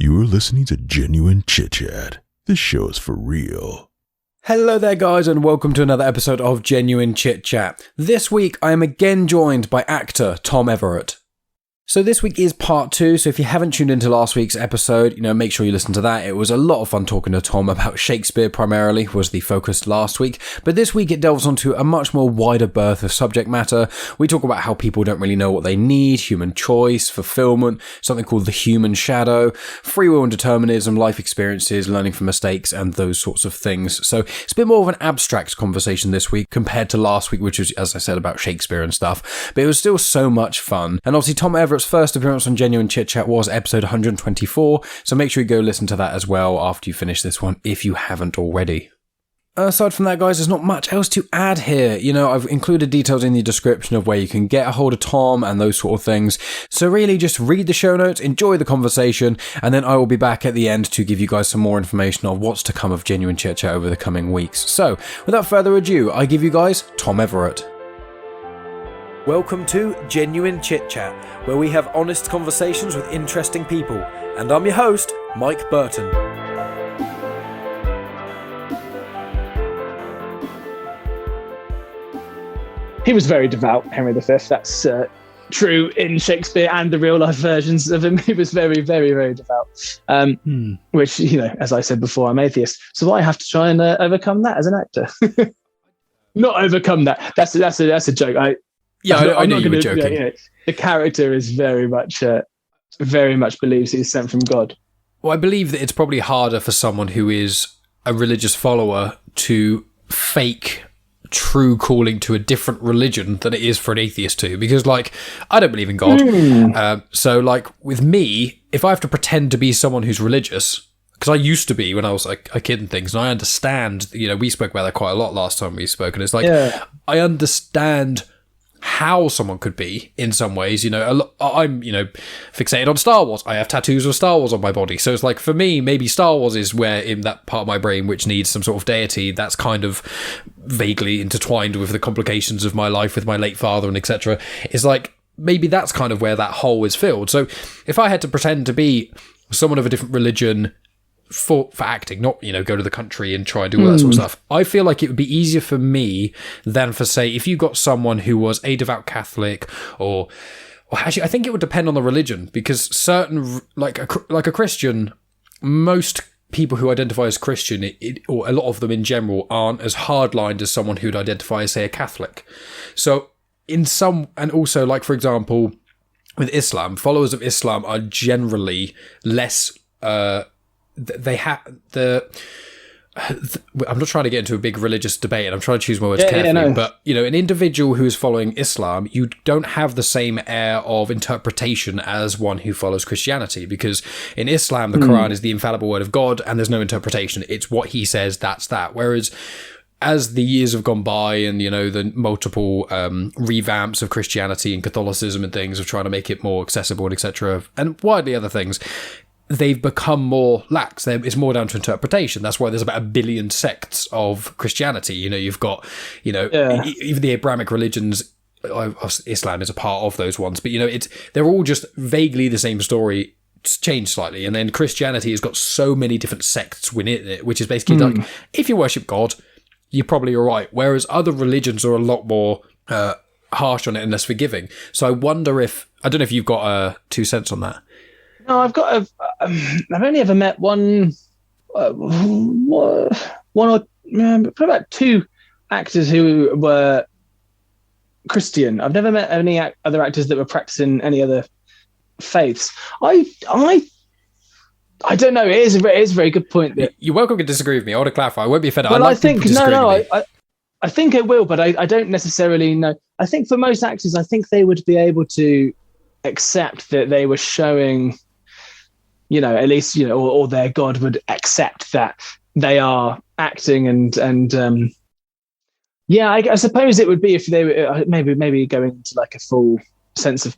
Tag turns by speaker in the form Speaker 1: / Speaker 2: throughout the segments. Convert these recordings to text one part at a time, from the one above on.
Speaker 1: You're listening to Genuine Chit-Chat. This show is for real.
Speaker 2: Hello there guys, and welcome to another episode of Genuine Chit-Chat. This week I am again joined by actor Tom Everatt. So this week is part 2, so if you haven't tuned into last week's episode, make sure you listen to that. It was a lot of fun talking to Tom about Shakespeare primarily, was the focus last week. But this week it delves onto a much more wider berth of subject matter. We talk about how people don't really know what they need, human choice, fulfillment, something called the human shadow, free will and determinism, life experiences, learning from mistakes, and those sorts of things. So it's a bit more of an abstract conversation this week compared to last week, which was, as I said, about Shakespeare and stuff. But it was still so much fun. And obviously Tom Everatt's first appearance on Genuine Chit-Chat was episode 124, so make sure you go listen to that as well after you finish this one, if you haven't already. Aside from that, guys, there's not much else to add here. I've included details in the description of where you can get a hold of Tom and those sort of things. So really just read the show notes, enjoy the conversation, and then I will be back at the end to give you guys some more information on what's to come of Genuine Chit-Chat over the coming weeks. So, without further ado, I give you guys Tom Everatt. Welcome to Genuine Chit-Chat, where we have honest conversations with interesting people. And I'm your host, Mike Burton.
Speaker 3: He was very devout, Henry V. That's true in Shakespeare and the real-life versions of him. He was very, very, very devout. Which, as I said before, I'm atheist. So I have to try and overcome that as an actor. Not overcome that. That's a joke. I knew you were joking. The character is very much believes he's sent from God.
Speaker 2: Well, I believe that it's probably harder for someone who is a religious follower to fake true calling to a different religion than it is for an atheist to, because I don't believe in God. So with me, if I have to pretend to be someone who's religious, because I used to be when I was a kid and things, and I understand, we spoke about that quite a lot last time we spoke, and it's I understand how someone could be in some ways. I'm fixated on Star Wars. I have tattoos of Star Wars on my body, so it's for me, maybe Star Wars is where in that part of my brain which needs some sort of deity that's kind of vaguely intertwined with the complications of my life with my late father and etc. It's maybe that's kind of where that hole is filled. So if I had to pretend to be someone of a different religion for acting, not go to the country and try and do all that sort of stuff, I feel like it would be easier for me than for, say, if you got someone who was a devout Catholic or actually I think it would depend on the religion, because certain like a Christian, most people who identify as Christian, or a lot of them in general, aren't as hardlined as someone who'd identify as, say, a Catholic. So in some, and also for example with Islam, followers of Islam are generally less they have I'm not trying to get into a big religious debate, and I'm trying to choose my words carefully, but an individual who is following Islam, you don't have the same air of interpretation as one who follows Christianity, because in Islam the Quran is the infallible word of God and there's no interpretation. It's what he says, that's that. Whereas as the years have gone by and the multiple revamps of Christianity and Catholicism and things of trying to make it more accessible and etc., and widely other things, they've become more lax. It's more down to interpretation. That's why there's about 1 billion sects of Christianity. You've got, even the Abrahamic religions, Islam is a part of those ones, but they're all just vaguely the same story, changed slightly. And then Christianity has got so many different sects within it, which is basically if you worship God, you're probably all right. Whereas other religions are a lot more harsh on it and less forgiving. So I wonder I don't know if you've got 2 cents on that.
Speaker 3: No, I've only ever met one or probably about 2 actors who were Christian. I've never met any other actors that were practicing any other faiths. I don't know. It is a very good point.
Speaker 2: You're welcome to disagree with me. I want to clarify. I won't be offended.
Speaker 3: Well, I think I think it will, but I don't necessarily know. I think for most actors, I think they would be able to accept that they were showing, at least, or their God would accept that they are acting and I suppose it would be if they were maybe going into a full sense of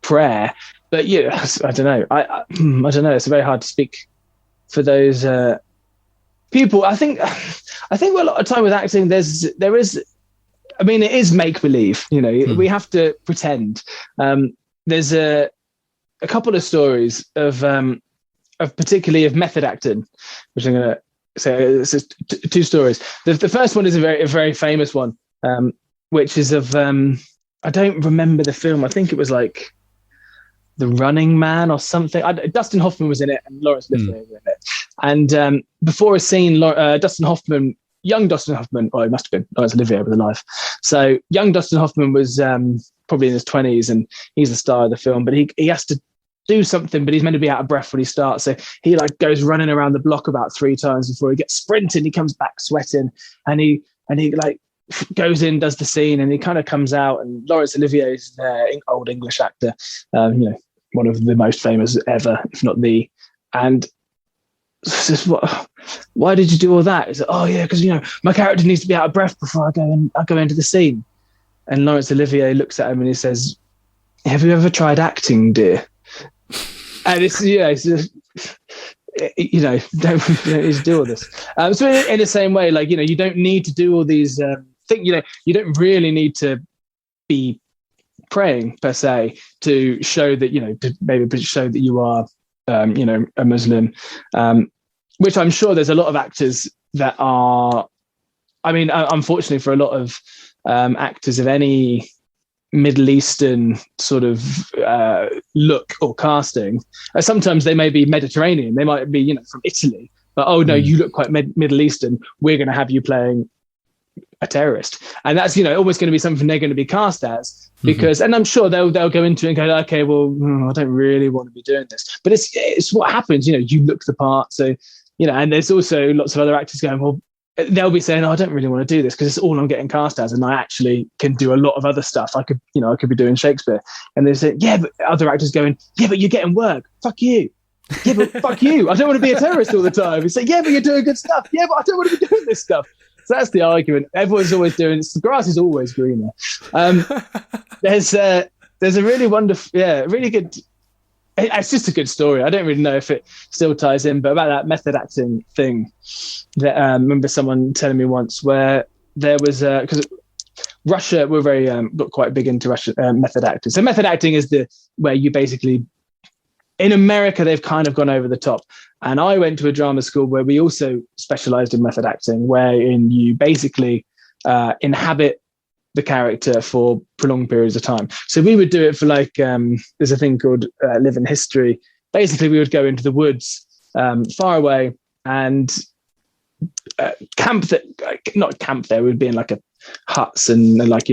Speaker 3: prayer, but I don't know. I don't know. It's very hard to speak for those people. I think a lot of time with acting, there is, it is make believe. We have to pretend. There's a couple of stories of particularly of method acting, which I'm going to say. It's just two stories. The first one is a very famous one, which is of I don't remember the film. I think it was like The Running Man or something. Dustin Hoffman was in it, and Laurence Olivier was in it. And before a scene, young Dustin Hoffman, well, it must have been Laurence Olivier with a life. So young Dustin Hoffman was probably in his 20s, and he's the star of the film. But he has to do something, but he's meant to be out of breath when he starts. So he like goes running around the block about 3 times before he gets sprinting. He comes back sweating, and he like goes in, does the scene, and he kind of comes out. And Laurence Olivier is an old English actor, one of the most famous ever, if not the. And says, why did you do all that? He's like, oh yeah, because my character needs to be out of breath before I go into the scene. And Laurence Olivier looks at him and he says, have you ever tried acting, dear? And it's just, don't need to do all this. So in the same way, like, you don't need to do all these things. You don't really need to be praying per se to show that, to maybe show that you are, a Muslim, which I'm sure there's a lot of actors that are, unfortunately for a lot of actors of any Middle Eastern sort of look or casting, sometimes they may be Mediterranean, they might be from Italy, but oh no, you look quite Middle Eastern, we're going to have you playing a terrorist. And that's almost going to be something they're going to be cast as, because and I'm sure they'll go into it and go, okay, well, I don't really want to be doing this, but it's what happens. You look the part. So and there's also lots of other actors going, well, they'll be saying, I don't really want to do this because it's all I'm getting cast as, and I actually can do a lot of other stuff. I could be doing Shakespeare. And they say, yeah, but other actors going, yeah, but you're getting work. Fuck you. Yeah, but fuck you. I don't want to be a terrorist all the time. You say, yeah, but you're doing good stuff. Yeah, but I don't want to be doing this stuff. So that's the argument. Everyone's always doing this. The grass is always greener. There's a really wonderful, really good. It's just a good story. I don't really know if it still ties in, but about that method acting thing, that I remember someone telling me once, where there was because Russia were very got quite big into Russian method acting. So method acting is where you basically, in America they've kind of gone over the top. And I went to a drama school where we also specialized in method acting, wherein you basically inhabit the character for prolonged periods of time. So we would do it for like, there's a thing called Live in History. Basically, we would go into the woods far away and camp not camp there. We'd be in like a huts and like,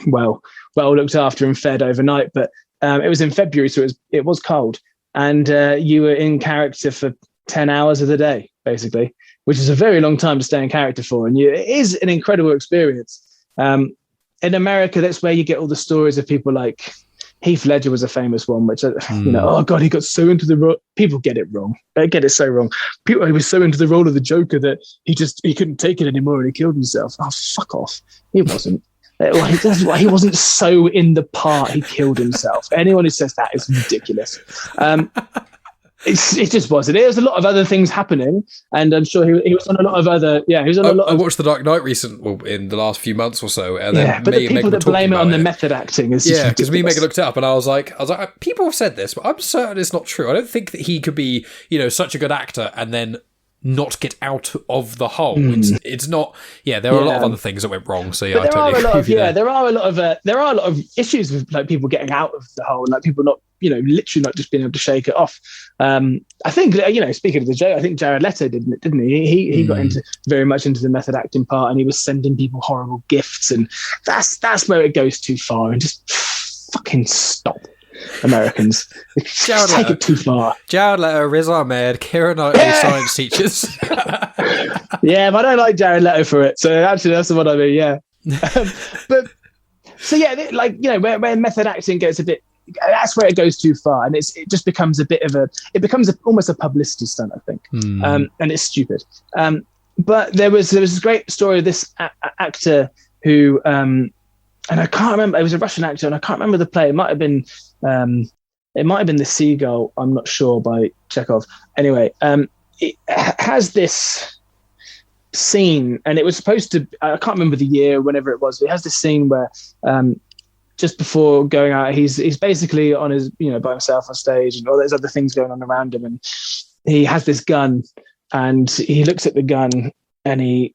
Speaker 3: well looked after and fed overnight. But it was in February, so it was cold. And you were in character for 10 hours of the day, basically, which is a very long time to stay in character for. And it is an incredible experience. In America, that's where you get all the stories of people like Heath Ledger was a famous one, which, oh God, he got so into the role. People get it wrong. They get it so wrong. He was so into the role of the Joker that he couldn't take it anymore and he killed himself. Oh, fuck off. He wasn't. He wasn't so in the part he killed himself. Anyone who says that is ridiculous. It just wasn't. There was a lot of other things happening, and I'm sure he was on a lot of other. Yeah, he was on a lot.
Speaker 2: I watched The Dark Knight in the last few months or so, and then
Speaker 3: but the people that blame it on the method acting is just
Speaker 2: because me and Megan looked it up, and I was like, people have said this, but I'm certain it's not true. I don't think that he could be, such a good actor and then not get out of the hole. It's not. Yeah, there are a lot of other things that went wrong. So
Speaker 3: but there are a lot of issues with like people getting out of the hole and like people not, literally not just being able to shake it off. I think speaking of the joke, I think Jared Leto didn't he? He got very much into the method acting part, and he was sending people horrible gifts, and that's where it goes too far. And just fucking stop. Americans take it too far.
Speaker 2: Jared Leto, Riz Ahmed, Keira Knightley, science teachers.
Speaker 3: Yeah, but I don't like Jared Leto for it. So actually, that's what I mean. Yeah, but so yeah, like where method acting gets a bit, that's where it goes too far, and it just becomes almost a publicity stunt, I think, and it's stupid. But there was this great story of this actor who. And I can't remember. It was a Russian actor, and I can't remember the play. It might have been The Seagull. I'm not sure, by Chekhov. Anyway, it has this scene, and it was supposed to. I can't remember the year, whenever it was. But it has this scene where just before going out, he's basically on his, by himself on stage, and all there's other things going on around him. And he has this gun, and he looks at the gun, and he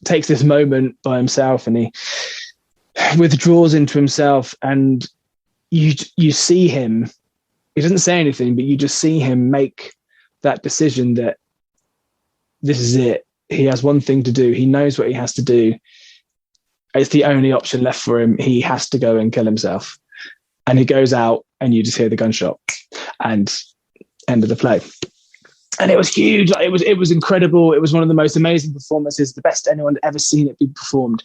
Speaker 3: takes this moment by himself, and he withdraws into himself, and you see him. He doesn't say anything, but you just see him make that decision that this is it. He has one thing to do. He knows what he has to do. It's the only option left for him. He has to go and kill himself. And he goes out, and you just hear the gunshot, and end of the play. And it was huge. Like, it was incredible. It was one of the most amazing performances, the best anyone had ever seen it be performed.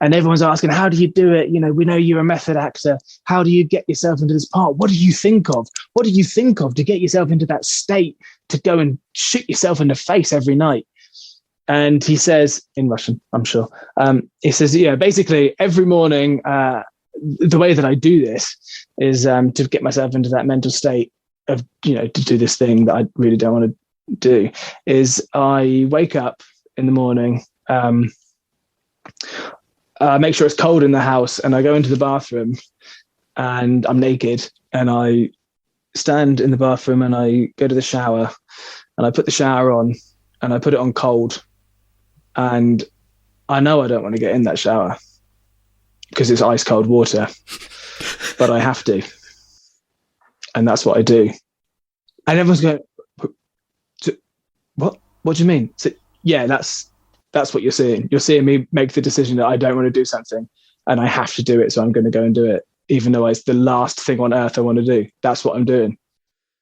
Speaker 3: And everyone's asking, how do you do it? We know you're a method actor. How do you get yourself into this part? What do you think of? What do you think of to get yourself into that state to go and shoot yourself in the face every night? And he says, in Russian, I'm sure, he says, basically every morning, the way that I do this is to get myself into that mental state of, to do this thing that I really don't want to do, is I wake up in the morning, make sure it's cold in the house, and I go into the bathroom, and I'm naked, and I stand in the bathroom, and I go to the shower, and I put the shower on, and I put it on cold, and I know I don't want to get in that shower because it's ice cold water, but I have to, and that's what I do. And everyone's going, what do you mean? So, yeah, that's what you're seeing. You're seeing me make the decision that I don't want to do something, and I have to do it, so I'm going to go and do it, even though it's the last thing on earth I want to do. That's what I'm doing.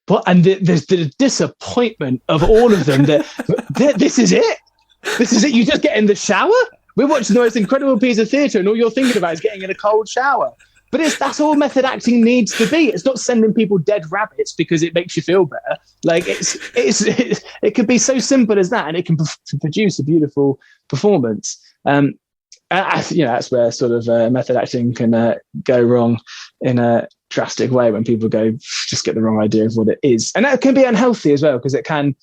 Speaker 3: But and there's the disappointment of all of them that this is it. This is it. You just get in the shower. We're watching the most incredible piece of theatre, and all you're thinking about is getting in a cold shower. But that's all method acting needs to be. It's not sending people dead rabbits because it makes you feel better. Like it could be so simple as that, and it can produce a beautiful performance. That's where sort of method acting can go wrong in a drastic way, when people just get the wrong idea of what it is, and that can be unhealthy as well, because it can,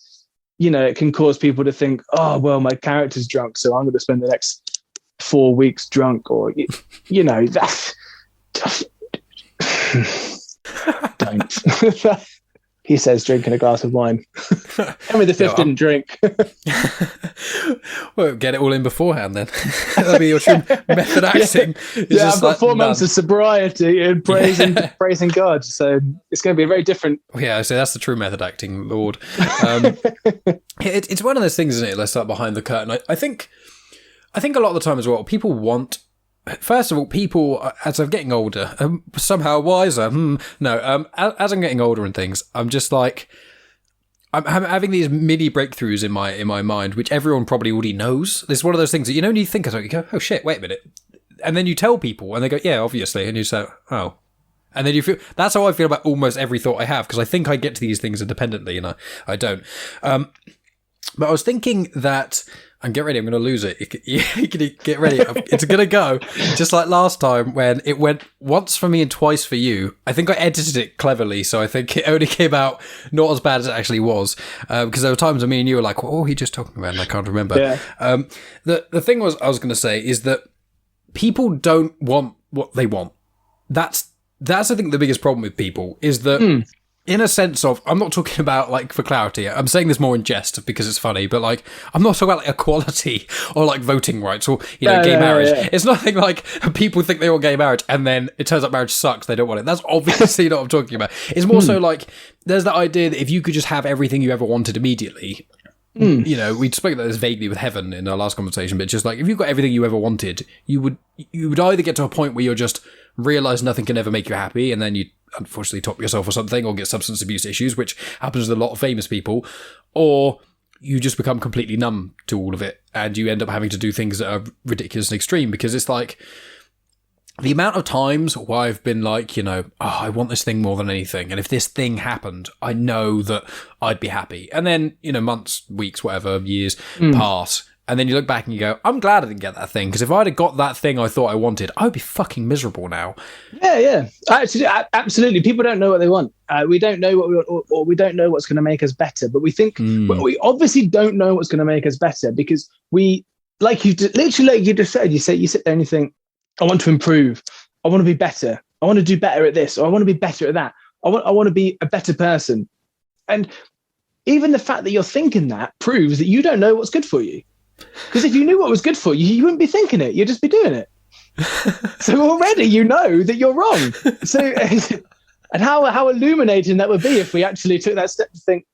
Speaker 3: it can cause people to think, oh well, my character's drunk, so I'm going to spend the next 4 weeks drunk, or that's. Don't. He says, drinking a glass of wine. Henry V didn't drink.
Speaker 2: Well, get it all in beforehand then. That'll be your true method acting.
Speaker 3: Yeah, I've got 4 months of sobriety and praising God. So it's going to be a very different.
Speaker 2: Yeah, so that's the true method acting, Lord. It's one of those things, isn't it? Let's start behind the curtain. I think a lot of the time as well, people want. First of all, people, as I'm getting older, somehow wiser. As I'm getting older and things, I'm just like, I'm having these mini breakthroughs in my mind, which everyone probably already knows. It's one of those things that, you think of something, you go, oh shit, wait a minute. And then you tell people and they go, yeah, obviously. And you say, oh. And then you feel, that's how I feel about almost every thought I have, because I think I get to these things independently, and I don't. But I was thinking that, and get ready, I'm going to lose it. You can get ready. It's going to go just like last time when it went once for me and twice for you. I think I edited it cleverly, so I think it only came out not as bad as it actually was. Because there were times when me and you were like, what were he just talking about? And I can't remember. Yeah. The thing I was going to say is that people don't want what they want. That's I think the biggest problem with people is that in a sense of, I'm not talking about, like, for clarity, I'm saying this more in jest because it's funny, but, like, I'm not talking about, like, equality or, like, voting rights or, gay marriage. Yeah. It's nothing like people think they want gay marriage and then it turns out marriage sucks, they don't want it. That's obviously not what I'm talking about. It's more so, like, there's that idea that if you could just have everything you ever wanted immediately, we spoke about this vaguely with Heaven in our last conversation, but just, like, if you got everything you ever wanted, you would either get to a point where you're just realise nothing can ever make you happy, and then you unfortunately top yourself or something, or get substance abuse issues, which happens with a lot of famous people, or you just become completely numb to all of it, and you end up having to do things that are ridiculous and extreme, because it's like the amount of times where I've been like, I want this thing more than anything, and if this thing happened, I know that I'd be happy. And then, months, weeks, whatever, years pass, and then you look back and you go, I'm glad I didn't get that thing, because if I'd have got that thing I thought I wanted, I would be fucking miserable now. Yeah.
Speaker 3: Actually, absolutely. People don't know what they want. We don't know what we want, or we don't know what's going to make us better. But we think, we obviously don't know what's going to make us better, because we, like you just said, you sit there and you think, I want to improve. I want to be better. I want to do better at this, or I want to be better at that. I want to be a better person. And even the fact that you're thinking that proves that you don't know what's good for you. Because if you knew what was good for you, you wouldn't be thinking it. You'd just be doing it. So already you know that you're wrong. So, and how illuminating that would be if we actually took that step to think,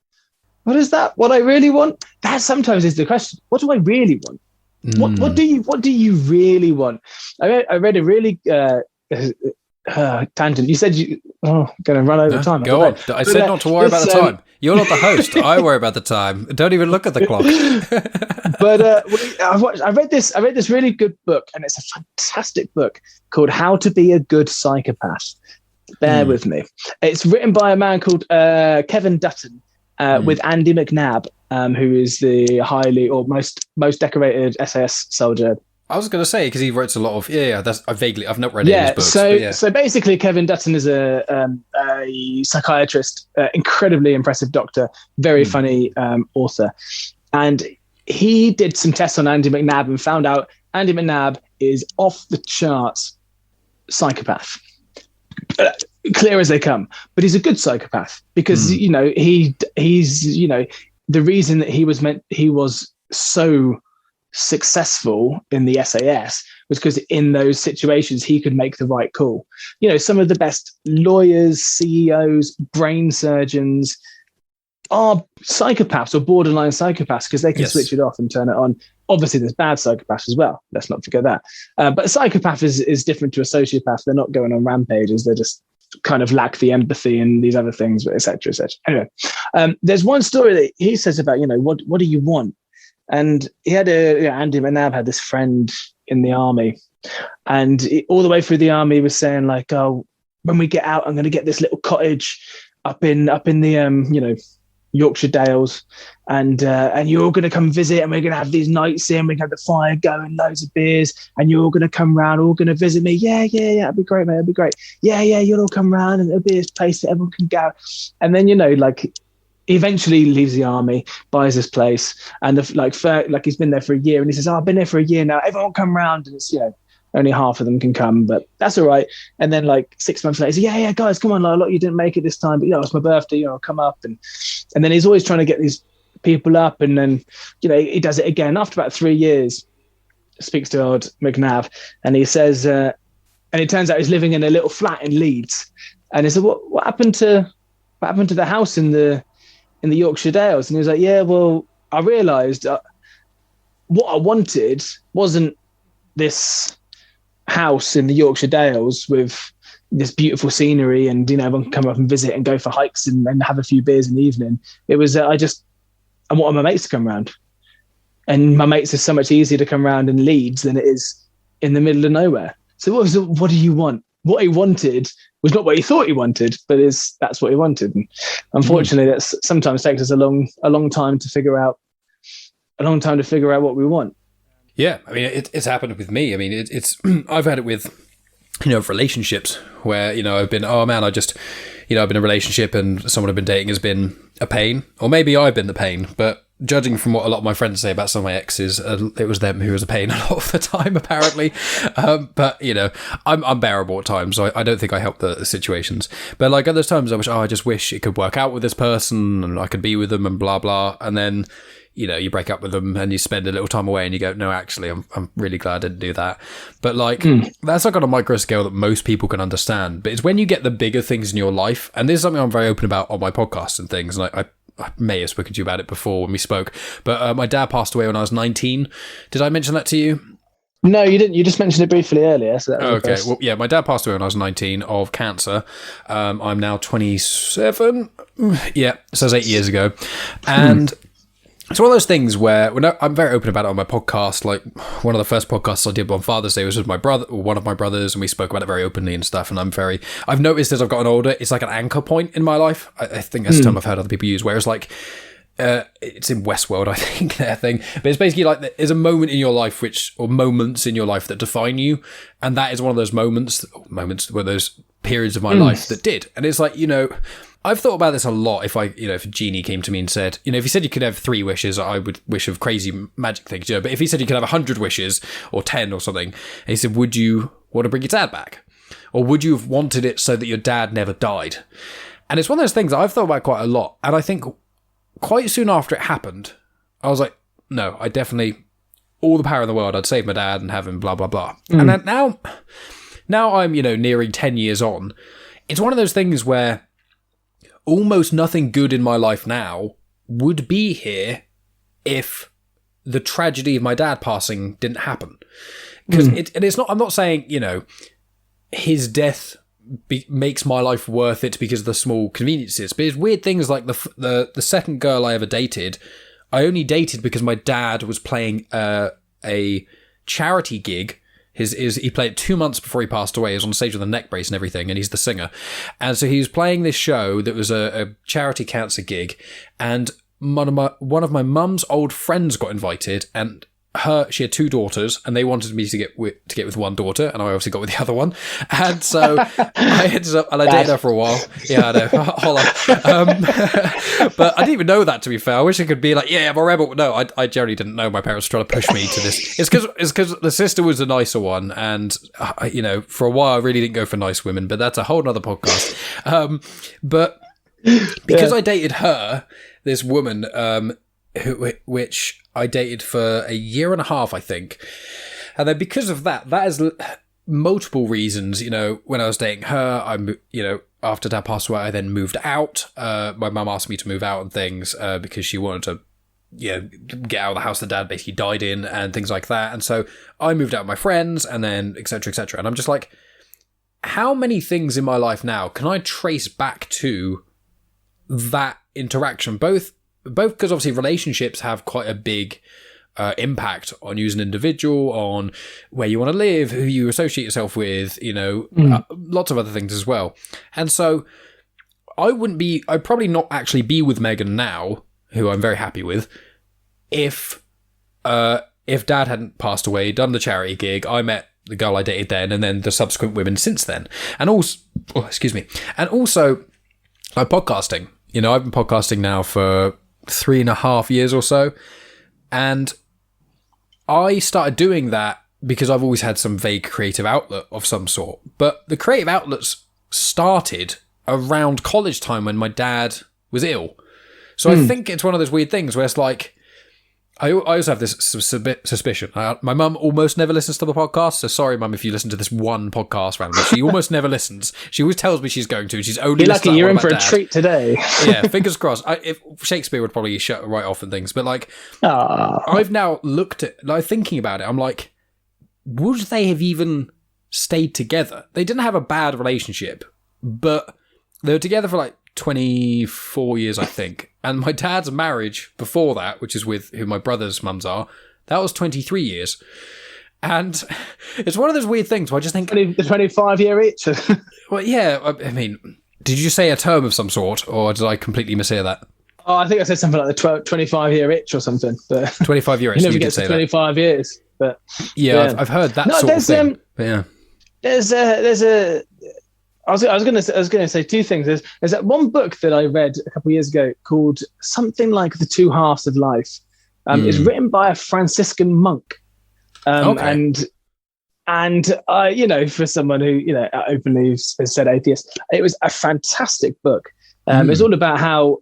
Speaker 3: what is that? What I really want? That sometimes is the question. What do I really want? What do you really want? I read a really tangent. You said going to run over time.
Speaker 2: Go on. I said not to worry about the time. You're not the host. I worry about the time. Don't even look at the clock.
Speaker 3: But I read this really good book, and it's a fantastic book called How to Be a Good Psychopath. Bear with me. It's written by a man called Kevin Dutton with Andy McNabb, who is the most decorated SAS soldier.
Speaker 2: I was going to say, because he writes a lot of I've not read any of his books.
Speaker 3: So basically, Kevin Dutton is a psychiatrist, incredibly impressive doctor, very funny author, and he did some tests on Andy McNabb and found out Andy McNabb is off the charts psychopath, clear as they come. But he's a good psychopath because he's the reason that he was so successful in the SAS was because in those situations he could make the right call. Some of the best lawyers, CEOs, brain surgeons are psychopaths or borderline psychopaths because they can switch it off and turn it on. Obviously there's bad psychopaths as well, let's not forget that, but a psychopath is different to a sociopath. They're not going on rampages, they just kind of lack the empathy and these other things, etc., etc. Anyway, there's one story that he says about what do you want. And he had Andy McNabb had this friend in the army, and all the way through the army he was saying like, oh, when we get out, I'm going to get this little cottage up in the Yorkshire Dales, and you're all going to come visit, and we're going to have these nights in, we're going to have the fire going, loads of beers, and you're all going to come round, all going to visit me. Yeah, it'd be great, mate, it'd be great. Yeah, you'll all come round, and it'll be this place that everyone can go. And then he eventually leaves the army, buys this place, and he's been there for a year, and he says, I've been there for a year now, everyone come round, and it's only half of them can come, but that's all right. And then 6 months later, he says, yeah, guys, come on, a lot of you didn't make it this time, but it's my birthday, I'll come up. And then he's always trying to get these people up, and then he does it again after about 3 years. Speaks to old McNabb, and he says, and it turns out he's living in a little flat in Leeds, and he said, what happened to the house in the Yorkshire Dales? And he was like, yeah, well, I realised what I wanted wasn't this house in the Yorkshire Dales with this beautiful scenery and everyone can come up and visit and go for hikes and have a few beers in the evening. It was I wanted my mates to come round, and my mates are so much easier to come round in Leeds than it is in the middle of nowhere. So what do you want? What he wanted was not what he thought he wanted, but that's what he wanted. And unfortunately, that sometimes takes us a long time to figure out what we want.
Speaker 2: Yeah, I mean, it's happened with me. I mean, it's I've had it with relationships where I've been, oh man, I've been in a relationship and someone I've been dating has been a pain, or maybe I've been the pain, but judging from what a lot of my friends say about some of my exes, it was them who was a pain a lot of the time, apparently. But I'm unbearable at times, so I don't think I help the situations. But at those times, I just wish it could work out with this person and I could be with them and blah blah. And then you break up with them and you spend a little time away and you go, no, actually, I'm really glad I didn't do that. But that's on a micro scale that most people can understand. But it's when you get the bigger things in your life, and this is something I'm very open about on my podcast and things, and I may have spoken to you about it before when we spoke, but my dad passed away when I was 19. Did I mention that to you?
Speaker 3: No, you didn't. You just mentioned it briefly earlier. So that was
Speaker 2: okay. Well, yeah, my dad passed away when I was 19 of cancer. I'm now 27. Yeah, so that's 8 years ago. And it's one of those things where I'm very open about it on my podcast. One of the first podcasts I did on Father's Day was with my brother, or one of my brothers, and we spoke about it very openly and stuff. And I've noticed as I've gotten older, it's like an anchor point in my life. I think that's the term I've heard other people use, whereas it's in Westworld, I think, their thing. But it's basically there's a moment in your life or moments in your life that define you. And that is one of those moments where those periods of my life that did. And it's I've thought about this a lot. If if a genie came to me and said, if he said you could have 3 wishes, I would wish of crazy magic things, But if he said you could have 100 wishes or 10 or something, and he said, would you want to bring your dad back? Or would you have wanted it so that your dad never died? And it's one of those things I've thought about quite a lot. And I think quite soon after it happened, I was like, no, I definitely, all the power in the world, I'd save my dad and have him blah, blah, blah. And then now I'm, nearing 10 years on. It's one of those things where almost nothing good in my life now would be here if the tragedy of my dad passing didn't happen. Because it's not, I'm not saying, his death makes my life worth it because of the small conveniences, but it's weird things like the second girl I ever dated, I only dated because my dad was playing a charity gig. He played 2 months before he passed away. He was on stage with a neck brace and everything, and he's the singer. And so he was playing this show that was a charity cancer gig, and one of my mum's old friends got invited, and she had 2 daughters, and they wanted me to get with one daughter, and I obviously got with the other one. And so I ended up, and I dated her for a while. Yeah, I know. Hold on. But I didn't even know that, to be fair. I wish I could be like, yeah, I'm a rebel. No, I generally didn't know. My parents were trying to push me to this. It's because the sister was the nicer one, and for a while I really didn't go for nice women, but that's a whole nother podcast. But because I dated her, this woman, which I dated for a year and a half, I think. And then because of that is multiple reasons, when I was dating her, after Dad passed away, I then moved out. My mum asked me to move out and things, because she wanted to, get out of the house that Dad basically died in and things like that. And so I moved out with my friends and then et cetera, et cetera. And I'm just like, how many things in my life now can I trace back to that interaction? Both because obviously relationships have quite a big impact on you as an individual, on where you want to live, who you associate yourself with, lots of other things as well. And so I'd probably not actually be with Megan now, who I'm very happy with, if Dad hadn't passed away, done the charity gig, I met the girl I dated then, and then the subsequent women since then. And also, and also like podcasting. I've been podcasting now for 3.5 years or so, and I started doing that because I've always had some vague creative outlet of some sort. But the creative outlets started around college time when my dad was ill. So I think it's one of those weird things where it's like, I also have this suspicion. My mum almost never listens to the podcast, so sorry, Mum, if you listen to this one podcast randomly. She almost never listens. She always tells me she's going to. She's only
Speaker 3: lucky you're in for a treat today.
Speaker 2: Yeah, fingers crossed. If Shakespeare would probably shut right off and things, but like, I've now looked at, like, thinking about it. I'm like, would they have even stayed together? They didn't have a bad relationship, but they were together for like 24 years, I think. And my dad's marriage before that, which is with who my brother's mums are, that was 23 years. And it's one of those weird things where I just think...
Speaker 3: The 25-year itch.
Speaker 2: Well, yeah, I mean, did you say a term of some sort, or did I completely mishear that?
Speaker 3: Oh, I think I said something like the 25-year itch or something. But
Speaker 2: 25-year itch,
Speaker 3: you never get to 25 years. But
Speaker 2: yeah, I've heard that sort of thing. But yeah.
Speaker 3: There's a... I was going to say 2 things. There's that one book that I read a couple of years ago called something like The Two Halves of Life. It's written by a Franciscan monk, okay. and for someone who openly has said atheist, it was a fantastic book. It's all about how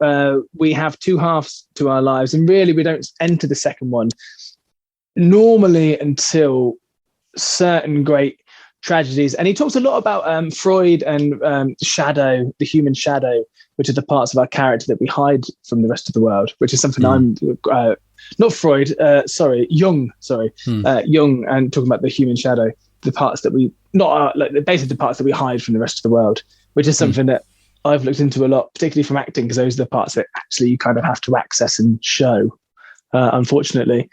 Speaker 3: we have 2 halves to our lives, and really we don't enter the second one normally until certain great tragedies. And he talks a lot about Freud and shadow, the human shadow, which are the parts of our character that we hide from the rest of the world, which is something I'm not Freud, Jung, Jung, and talking about the human shadow, the parts that we basically the parts that we hide from the rest of the world, which is something that I've looked into a lot, particularly from acting, because those are the parts that actually you kind of have to access and show, unfortunately.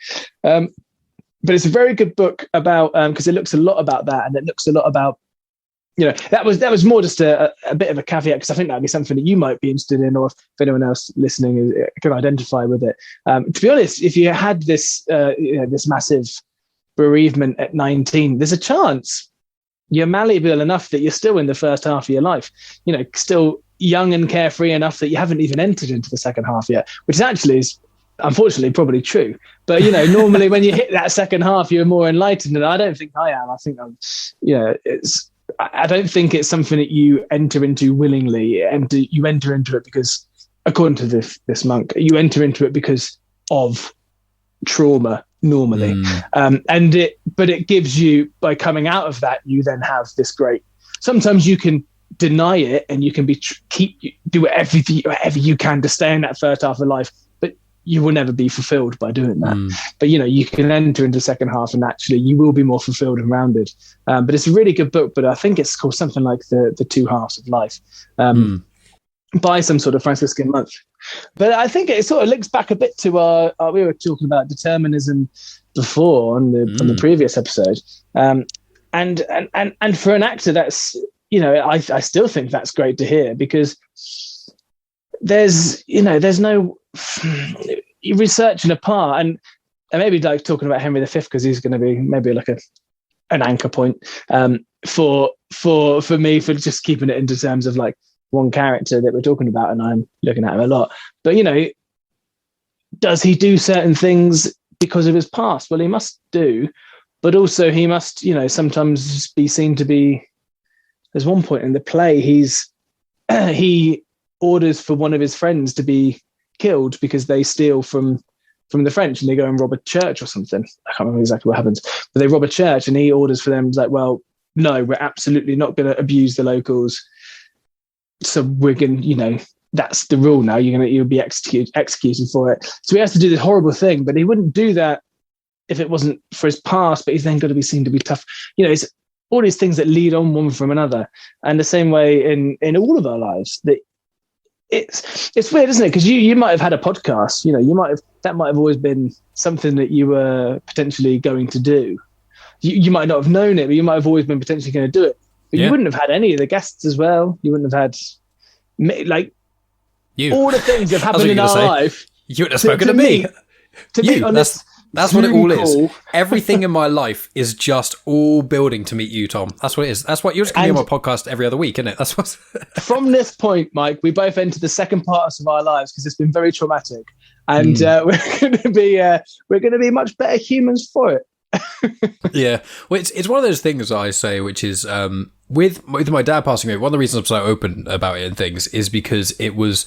Speaker 3: But it's a very good book about, because it looks a lot about that, and it looks a lot about, that was more just a bit of a caveat, because I think that'd be something that you might be interested in, or if anyone else listening can identify with it. To be honest, if you had this this massive bereavement at 19, there's a chance you're malleable enough that you're still in the first half of your life, still young and carefree enough that you haven't even entered into the second half yet, which actually is unfortunately probably true. But normally when you hit that second half, you're more enlightened, and I don't think I am. I think I'm it's I don't think it's something that you enter into willingly, and you enter into it because, according to this monk, you enter into it because of trauma normally. But it gives you, by coming out of that, you then have this great, sometimes you can deny it and you can do whatever you can to stay in that first half of life, but you will never be fulfilled by doing that. But you can enter into the second half and actually you will be more fulfilled and rounded. But it's a really good book, but I think it's called something like the Two Halves of Life, by some sort of Franciscan monk. But I think it sort of links back a bit to we were talking about determinism before on the previous episode. And for an actor, that's, I still think that's great to hear, because there's no researching a part, and maybe like talking about Henry V, because he's going to be maybe like an anchor point for me, for just keeping it into terms of like one character that we're talking about, and I'm looking at him a lot. But does he do certain things because of his past? Well, he must do, but also he must, sometimes be seen to be. There's one point in the play he orders for one of his friends to be killed because they steal from the French, and they go and rob a church or something. I can't remember exactly what happens, but they rob a church, and he orders for them, like, well, no, we're absolutely not going to abuse the locals. So we're going, that's the rule now. You'll be executed for it. So he has to do this horrible thing, but he wouldn't do that if it wasn't for his past. But he's then got to be seen to be tough. It's all these things that lead on one from another. And the same way in all of our lives, that it's weird, isn't it? Because you might have had a podcast. That might have always been something that you were potentially going to do. You might not have known it, but you might have always been potentially going to do it. But you wouldn't have had any of the guests as well. You wouldn't have had, like, all the things that have happened in our life.
Speaker 2: You wouldn't have spoken to me.
Speaker 3: To be honest,
Speaker 2: that's what it all is. Everything in my life is just all building to meet you, Tom. That's what it is. That's what you're just going to be on my podcast every other week, isn't it? That's what. From
Speaker 3: this point, Mike, we both enter the second part of our lives because it's been very traumatic, and we're going to be much better humans for it.
Speaker 2: Yeah, well, it's one of those things I say, which is with my dad passing away, one of the reasons I'm so open about it and things is because it's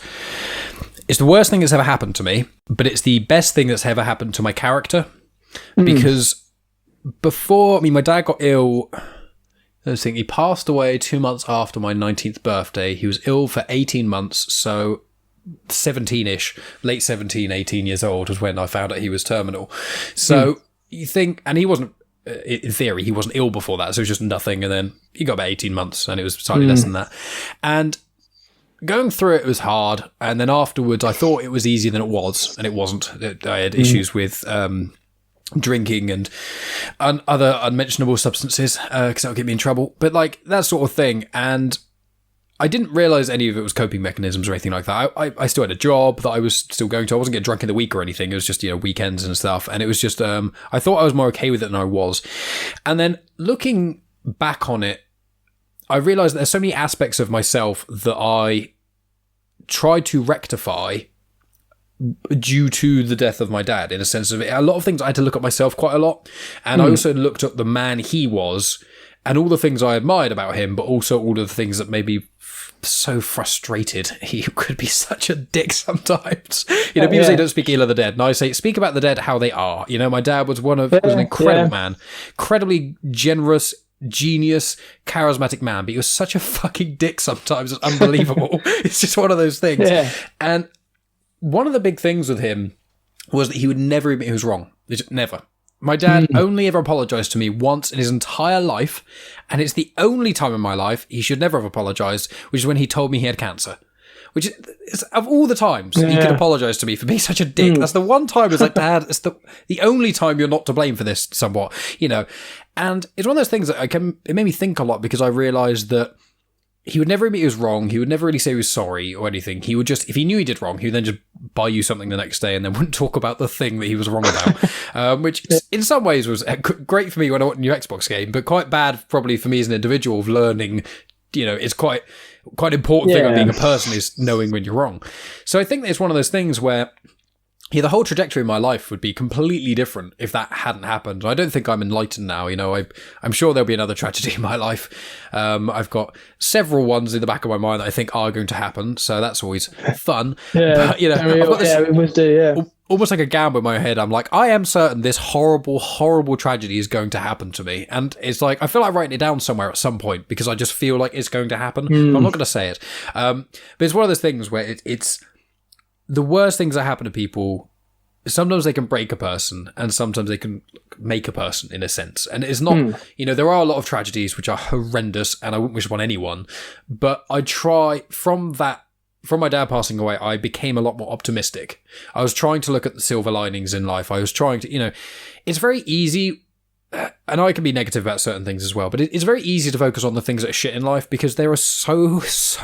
Speaker 2: the worst thing that's ever happened to me, but it's the best thing that's ever happened to my character. Because before, my dad got ill. I think he passed away 2 months after my 19th birthday. He was ill for 18 months, so 17-ish, late 17, 18 years old was when I found out he was terminal. So you think, and he wasn't, in theory, he wasn't ill before that, so it was just nothing, and then he got about 18 months, and it was slightly less than that. And going through it was hard, and then afterwards I thought it was easier than it was, and it wasn't. I had issues with drinking and other unmentionable substances, because that would get me in trouble, but like that sort of thing. And I didn't realise any of it was coping mechanisms or anything like that. I still had a job that I was still going to. I wasn't getting drunk in the week or anything. It was just, weekends and stuff. And it was just, I thought I was more okay with it than I was. And then looking back on it, I realised that there's so many aspects of myself that I tried to rectify due to the death of my dad, in a sense of it. A lot of things I had to look at myself quite a lot. And I also looked at the man he was and all the things I admired about him, but also all of the things that made me so frustrated. He could be such a dick sometimes. People say don't speak ill of the dead, and I say speak about the dead how they are. My dad was was an incredible man, incredibly generous, genius, charismatic man, but he was such a fucking dick sometimes. It's unbelievable. It's just one of those things. And one of the big things with him was that he would never admit he was wrong. Never. My dad only ever apologised to me once in his entire life, and it's the only time in my life he should never have apologised, which is when he told me he had cancer. Which is of all the times he could apologise to me for being such a dick. That's the one time it's like, Dad, it's the only time you're not to blame for this somewhat, And it's one of those things that it made me think a lot, because I realised that he would never admit he was wrong. He would never really say he was sorry or anything. He would just, if he knew he did wrong, he would then just buy you something the next day and then wouldn't talk about the thing that he was wrong about. Which in some ways was great for me when I want a new Xbox game, but quite bad probably for me as an individual of learning, it's quite important thing of being a person is knowing when you're wrong. So I think it's one of those things where the whole trajectory of my life would be completely different if that hadn't happened. I don't think I'm enlightened now. I'm sure there'll be another tragedy in my life. I've got several ones in the back of my mind that I think are going to happen, so that's always fun.
Speaker 3: Yeah,
Speaker 2: but, I've got this,
Speaker 3: we must do. Yeah,
Speaker 2: almost like a gamble in my head. I'm like, I am certain this horrible, horrible tragedy is going to happen to me, and it's like I feel like writing it down somewhere at some point because I just feel like it's going to happen. But I'm not going to say it. But it's one of those things where it's the worst things that happen to people. Sometimes they can break a person, and sometimes they can make a person, in a sense. And it's not, there are a lot of tragedies which are horrendous, and I wouldn't wish upon anyone. But I try, from my dad passing away, I became a lot more optimistic. I was trying to look at the silver linings in life. I was trying to, it's very easy, and I can be negative about certain things as well, but it's very easy to focus on the things that are shit in life because there are so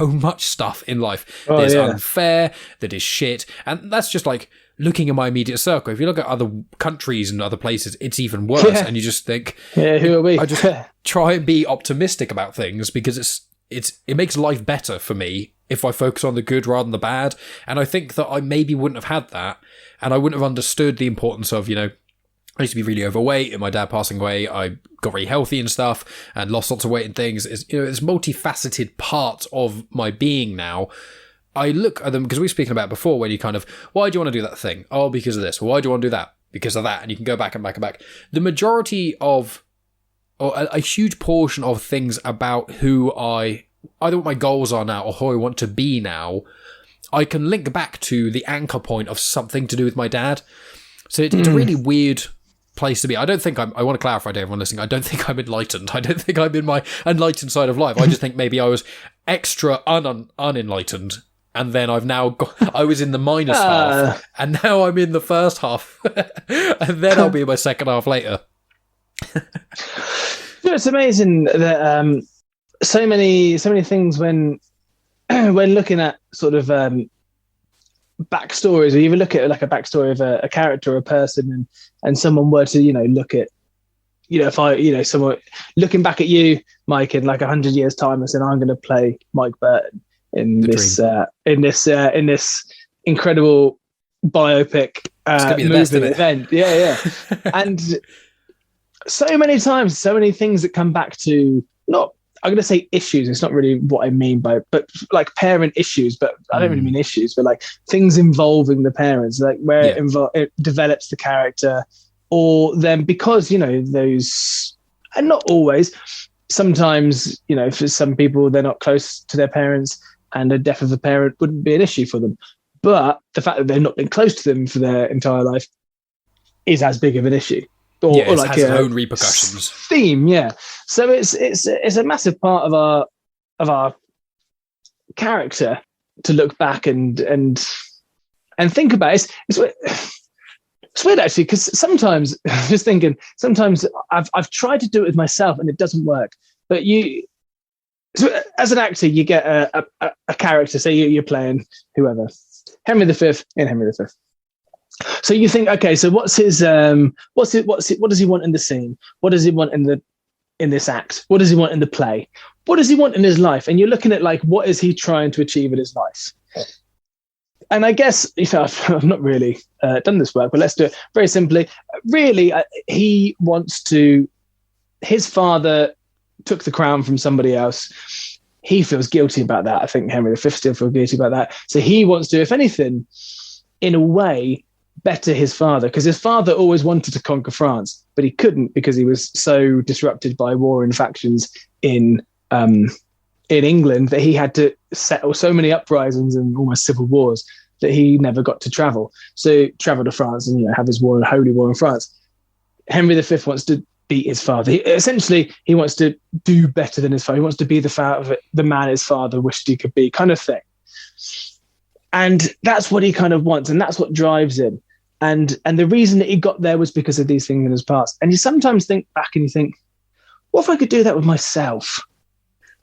Speaker 2: much stuff in life that is unfair, that is shit, and that's just like looking at my immediate circle. If you look at other countries and other places, it's even worse, and you just think,
Speaker 3: who are we?
Speaker 2: I just try and be optimistic about things because it makes life better for me if I focus on the good rather than the bad, and I think that I maybe wouldn't have had that, and I wouldn't have understood the importance of, I used to be really overweight, and my dad passing away, I got very healthy and stuff, and lost lots of weight and things. It's multifaceted part of my being now. I look at them, because we were speaking about before, when you kind of, why do you want to do that thing? Oh, because of this. Why do you want to do that? Because of that. And you can go back and back and back. The majority of, or a huge portion of things about who either what my goals are now or who I want to be now, I can link back to the anchor point of something to do with my dad. So it's a really weird place to be. I don't think I want to clarify to everyone listening, I don't think I'm enlightened. I don't think I'm in my enlightened side of life. I just think maybe I was extra unenlightened, and then I was in the minus half, and now I'm in the first half, and then I'll be in my second half later.
Speaker 3: It's amazing that so many things when looking at sort of backstories, or even look at like a backstory of a character or a person, and someone were to look at if someone looking back at you, Mike, in like 100 years time and saying, I'm going to play Mike Burton in this incredible biopic movie event. And so many times, so many things that come back to, not, I'm going to say issues, it's not really what I mean by, but like parent issues, but I don't really mean issues, but like things involving the parents, like where it develops the character, or then because, those, and not always, sometimes, for some people, they're not close to their parents, and the death of a parent wouldn't be an issue for them. But the fact that they've not been close to them for their entire life is as big of an issue. Or like
Speaker 2: has its own repercussions.
Speaker 3: Theme, yeah. So it's a massive part of our character to look back and think about. It's weird actually, because sometimes just thinking, sometimes I've tried to do it with myself and it doesn't work. But so as an actor, you get a character. Say you're playing whoever, Henry V in Henry V. So you think, okay, so what's his what does he want in the scene? What does he want in this act? What does he want in the play? What does he want in his life? And you're looking at like, what is he trying to achieve in his life? And I guess, I've not really done this work, but let's do it very simply. Really, he wants to, his father took the crown from somebody else. He feels guilty about that. I think Henry V still feels guilty about that. So he wants to, if anything, in a way, better his father, because his father always wanted to conquer France, but he couldn't because he was so disrupted by war and factions in England that he had to settle so many uprisings and almost civil wars that he never got to travel. So travel to France and have his war, holy war in France. Henry V wants to beat his father. He wants to do better than his father. He wants to be the man his father wished he could be, kind of thing. And that's what he kind of wants, and that's what drives him. And the reason that he got there was because of these things in his past. And you sometimes think back and you think, what if I could do that with myself?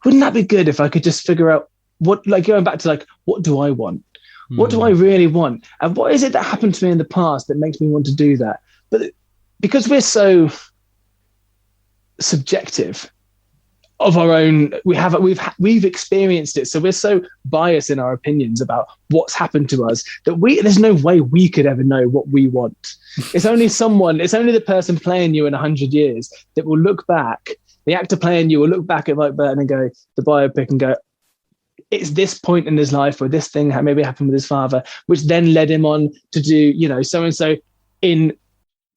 Speaker 3: Wouldn't that be good if I could just figure out what, like going back to like, what do I want? What do I really want? And what is it that happened to me in the past that makes me want to do that? But because we're so subjective of our own. We've experienced it, so we're so biased in our opinions about what's happened to us that there's no way we could ever know what we want. It's only the person playing you in 100 years that will look back. The actor playing you will look back at Mike Burton and go, the biopic, and go, it's this point in his life where this thing maybe happened with his father, which then led him on to do, so and so in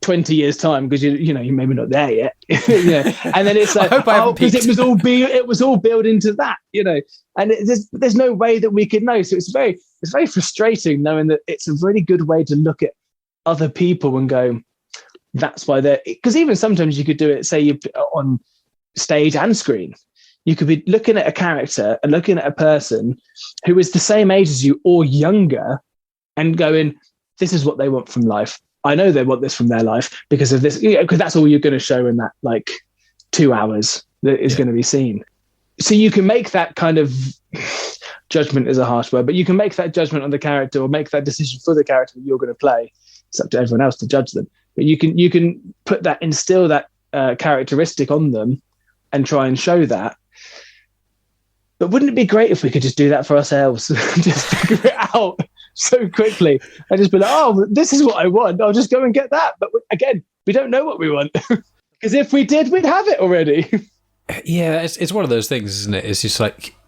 Speaker 3: 20 years time, because you're maybe not there yet. And then it's like, because it was all built into that, and there's no way that we could know. So it's very frustrating knowing that it's a really good way to look at other people and go, that's why they're, because even sometimes you could do it, say you on stage and screen. You could be looking at a character and looking at a person who is the same age as you or younger and going, this is what they want from life. I know they want this from their life because of this, because that's all you're going to show in that 2 hours that is going to be seen. So you can make that kind of judgment is a harsh word, but you can make that judgment on the character or make that decision for the character that you're going to play. It's up to everyone else to judge them. But you can put that, instill that characteristic on them and try and show that. But wouldn't it be great if we could just do that for ourselves? Just figure it out so quickly and just be like, oh, this is what I want. I'll just go and get that. But again, we don't know what we want. Because if we did, we'd have it already.
Speaker 2: Yeah, it's one of those things, isn't it? It's just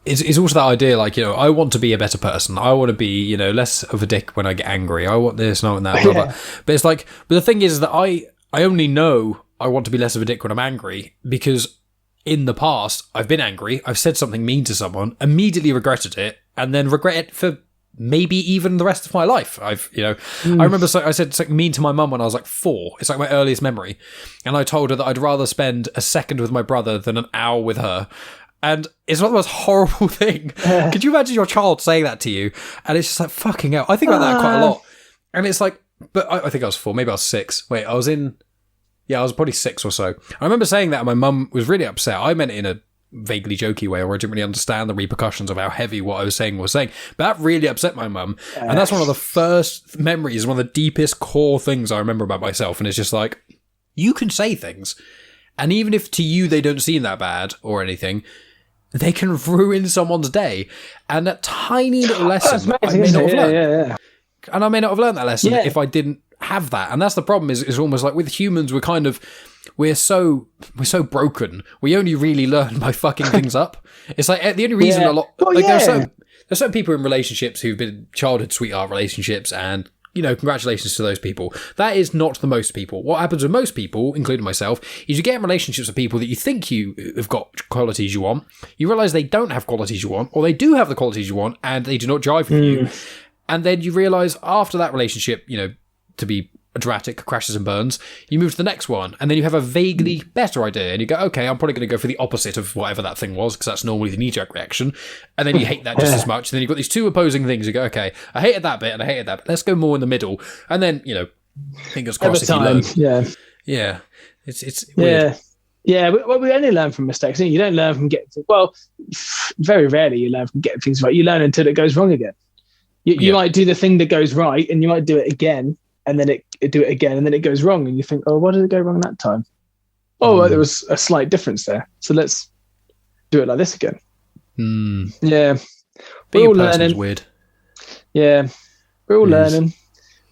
Speaker 2: it's also that idea, I want to be a better person. I want to be, less of a dick when I get angry. I want this and I want that. Blah, blah. But it's but the thing is that I only know I want to be less of a dick when I'm angry because in the past, I've been angry, I've said something mean to someone, immediately regretted it, and then regret it for maybe even the rest of my life. I remember I said something mean to my mum when I was 4. It's my earliest memory. And I told her that I'd rather spend a second with my brother than an hour with her. And it's not the most horrible thing. Could you imagine your child saying that to you? And it's just fucking hell. I think about that quite a lot. And it's but I think I was 4, maybe I was 6. Wait, I was probably 6 or so. I remember saying that and my mum was really upset. I meant it in a vaguely jokey way, or I didn't really understand the repercussions of how heavy what I was saying. But that really upset my mum. And that's one of the first memories, one of the deepest core things I remember about myself. And it's just you can say things. And even if to you they don't seem that bad or anything, they can ruin someone's day. And that tiny little lesson, I may not have learned. And I may not have learned that lesson if I didn't have that. And that's the problem, is almost with humans, we're so broken. We only really learn by fucking things up. It's the only reason there's certain people in relationships who've been childhood sweetheart relationships, and congratulations to those people. That is not the most people. What happens with most people, including myself, is you get in relationships with people that you think you have got qualities you want. You realise they don't have qualities you want, or they do have the qualities you want and they do not jive with you. And then you realise after that relationship, to be dramatic, crashes and burns, you move to the next one, and then you have a vaguely better idea, and you go, okay, I'm probably going to go for the opposite of whatever that thing was, because that's normally the knee-jerk reaction, and then you hate that just as much, and then you've got these two opposing things, you go, okay, I hated that bit, and I hated that bit, let's go more in the middle, and then, fingers crossed if you learn. Yeah. It's weird.
Speaker 3: Yeah, we only learn from mistakes. You don't learn from getting things, very rarely you learn from getting things right. You learn until it goes wrong again. You might do the thing that goes right, and you might do it again, and then do it again, and then it goes wrong, and you think, oh, why did it go wrong that time? Oh, well, there was a slight difference there, so let's do it like this again. Yeah,
Speaker 2: being a person is weird.
Speaker 3: Yeah, we're all learning.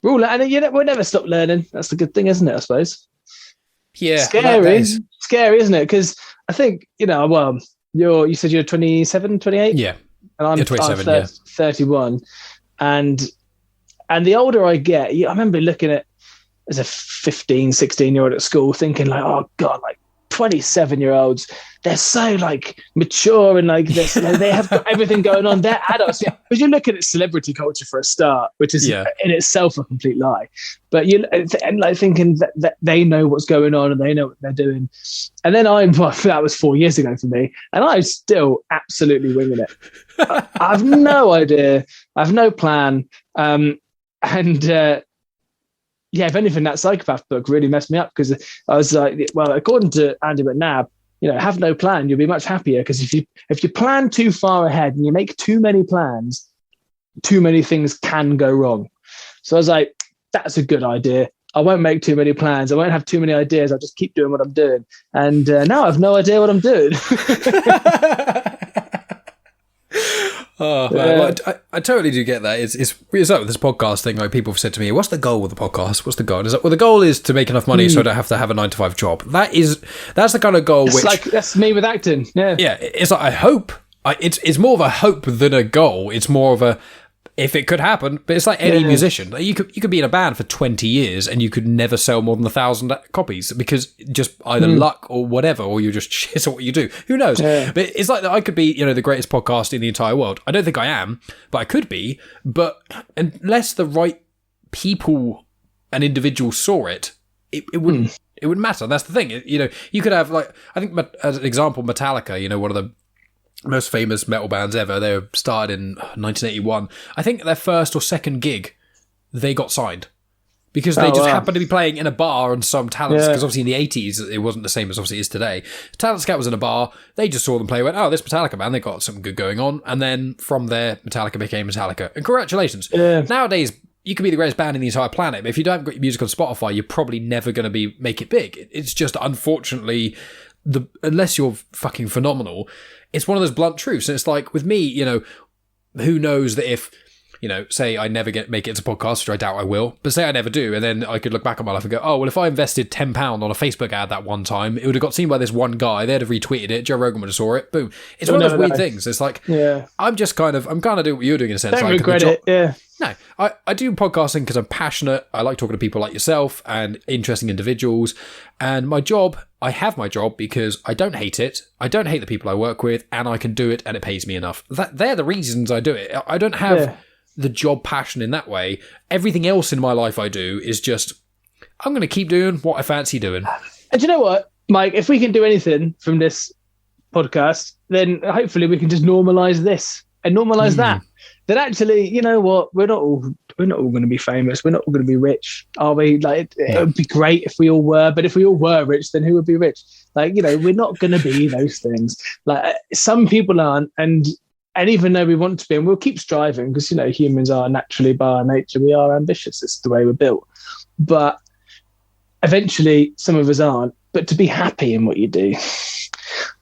Speaker 3: We'll never stop learning. That's the good thing, isn't it? I suppose.
Speaker 2: Yeah,
Speaker 3: scary, isn't it? Because I think you said you're 27, 28.
Speaker 2: Yeah,
Speaker 3: and I'm
Speaker 2: 27.
Speaker 3: 31, and the older I get, I remember looking at as a 15, 16-year-old at school thinking oh God, 27-year-olds, they're so mature and they have got everything going on. They're adults. Yeah. Because you look at celebrity culture for a start, which is in itself a complete lie. But thinking that they know what's going on and they know what they're doing. And then that was 4 years ago for me, and I'm still absolutely winging it. I have no idea. I have no plan. If anything, that Psychopath book really messed me up, because I was according to Andy McNabb, have no plan, you'll be much happier, because if you plan too far ahead and you make too many plans, too many things can go wrong. So I was like, that's a good idea. I won't make too many plans. I won't have too many ideas. I'll just keep doing what I'm doing. And now I have no idea what I'm doing.
Speaker 2: Oh man, well, I totally do get that. It's like with this podcast thing. Like people have said to me, "What's the goal with the podcast? What's the goal?" And it's like, well, the goal is to make enough money so I don't have to have a 9-to-5 job. That's the kind of goal.
Speaker 3: It's like that's me with acting. Yeah,
Speaker 2: it's like I hope. It's more of a hope than a goal. It's more of a if it could happen. But it's like any musician. Like you could be in a band for 20 years and you could never sell more than 1,000 copies because just either luck or whatever, or you're just shit at what you do. Who knows? Yeah. But it's like I could be, the greatest podcast in the entire world. I don't think I am, but I could be. But unless the right people and individuals saw it, it wouldn't. It wouldn't matter. That's the thing. You could have I think as an example, Metallica. One of the most famous metal bands ever. They were started in 1981. I think their first or second gig, they got signed because they just happened to be playing in a bar and some talents. Because obviously in the 80s, it wasn't the same as obviously it is today. Talent Scout was in a bar. They just saw them play. Went, this Metallica band. They got something good going on. And then from there, Metallica became Metallica. And congratulations. Yeah. Nowadays, you could be the greatest band in the entire planet, but if you don't got your music on Spotify, you're probably never going to make it big. It's just unfortunately unless you're fucking phenomenal. It's one of those blunt truths. And it's like with me, who knows that if, say I never make it to podcast, which I doubt I will, but say I never do, and then I could look back on my life and go, oh, well, if I invested £10 on a Facebook ad that one time, it would have got seen by this one guy, they'd have retweeted it, Joe Rogan would have saw it, boom. It's one of those weird things. It's like, I'm kind of doing what you're doing in a sense.
Speaker 3: Don't regret it, yeah.
Speaker 2: No, I do podcasting because I'm passionate. I like talking to people like yourself and interesting individuals. And my job, I have my job because I don't hate it. I don't hate the people I work with, and I can do it, and it pays me enough. They're the reasons I do it. I don't have the job passion in that way. Everything else in my life I do is just, I'm going to keep doing what I fancy doing.
Speaker 3: And you know what, Mike? If we can do anything from this podcast, then hopefully we can just normalise this and normalise that. That actually, you know what, we're not all going to be famous. We're not all going to be rich, are we? Like, it would be great if we all were, but if we all were rich, then who would be rich? Like, we're not going to be those things. Like, some people aren't, and even though we want to be, and we'll keep striving because humans are naturally, by our nature, we are ambitious. It's the way we're built. But eventually, some of us aren't. But to be happy in what you do,